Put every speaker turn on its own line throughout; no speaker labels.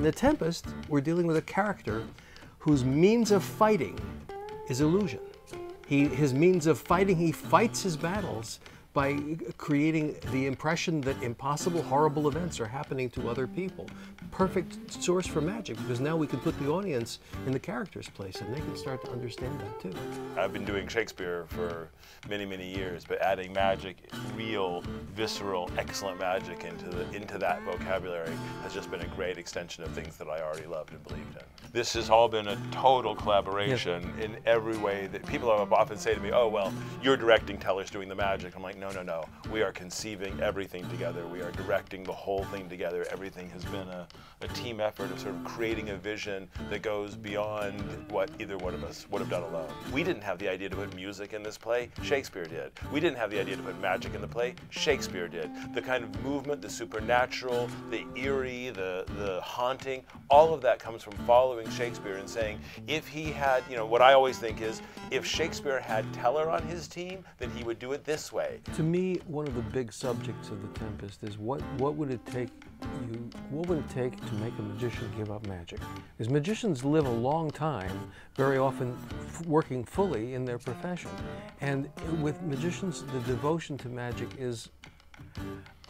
the Tempest, we're dealing with a character whose means of fighting is illusion. His means of fighting, he fights his battles by creating the impression that impossible, horrible events are happening to other people. Perfect source for magic, because now we can put the audience in the character's place and they can start to understand that too.
I've been doing Shakespeare for many, many years, but adding magic, real, visceral, excellent magic into that vocabulary has just been a great extension of things that I already loved and believed in. This has all been a total collaboration in every way that people often say to me, oh, well, you're directing, Teller's doing the magic. I'm like, no, no, no. We are conceiving everything together. We are directing the whole thing together. Everything has been a team effort of sort of creating a vision that goes beyond what either one of us would have done alone. We didn't have the idea to put music in this play. Shakespeare did. We didn't have the idea to put magic in the play. Shakespeare did. The kind of movement, the supernatural, the eerie, the haunting, all of that comes from following Shakespeare and saying, if he had, you know, what I always think is, if Shakespeare had Teller on his team, then he would do it this way.
To me, one of the big subjects of The Tempest is what would it take to make a magician give up magic? Because magicians live a long time, very often working fully in their profession. And with magicians, the devotion to magic is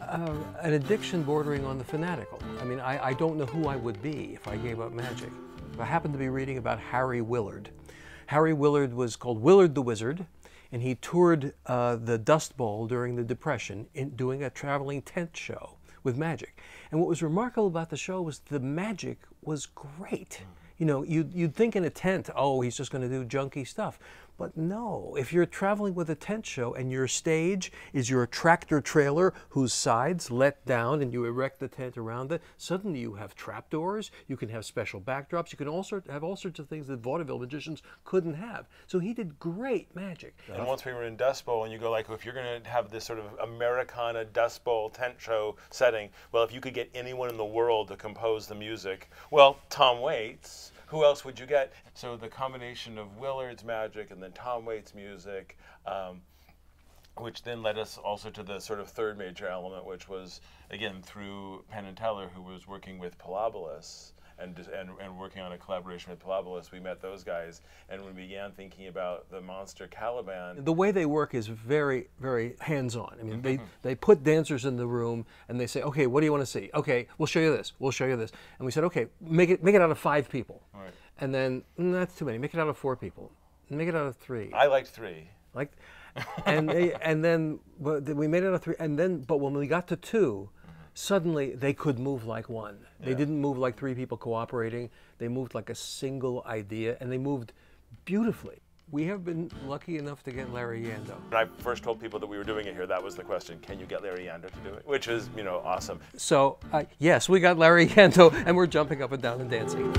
an addiction bordering on the fanatical. I mean, I don't know who I would be if I gave up magic. I happened to be reading about Harry Willard. Harry Willard was called Willard the Wizard, and he toured the Dust Bowl during the Depression doing a traveling tent show with magic. And what was remarkable about the show was the magic was great. You know, you'd think in a tent, oh, he's just going to do junky stuff. But no, if you're traveling with a tent show and your stage is your tractor trailer whose sides let down and you erect the tent around it, suddenly you have trapdoors, you can have special backdrops, you can have all sorts of things that vaudeville magicians couldn't have. So he did great magic.
And once we were in Dust Bowl, and you go like, if you're going to have this sort of Americana Dust Bowl tent show setting, well, if you could get anyone in the world to compose the music, well, Tom Waits. Who else would you get? So the combination of Willard's magic and then Tom Waits' music, which then led us also to the sort of third major element, which was, again, through Penn and Teller, who was working with Pilobolus and working on a collaboration with Pilobolus. We met those guys, and we began thinking about the monster Caliban.
The way they work is very, very hands-on. I mean, they put dancers in the room, and they say, okay, what do you want to see? Okay, we'll show you this, we'll show you this. And we said, okay, make it out of 5 people.
Right.
And then, that's too many, make it out of 4 people. Make it out of 3.
I liked 3.
And then we made it out of 3, and then, but when we got to 2, suddenly they could move like one. They didn't move like 3 people cooperating. They moved like a single idea, and they moved beautifully. We have been lucky enough to get Larry Yando.
When I first told people that we were doing it here, that was the question, can you get Larry Yando to do it? Which is, you know, awesome.
So, yes, we got Larry Yando, and we're jumping up and down and dancing.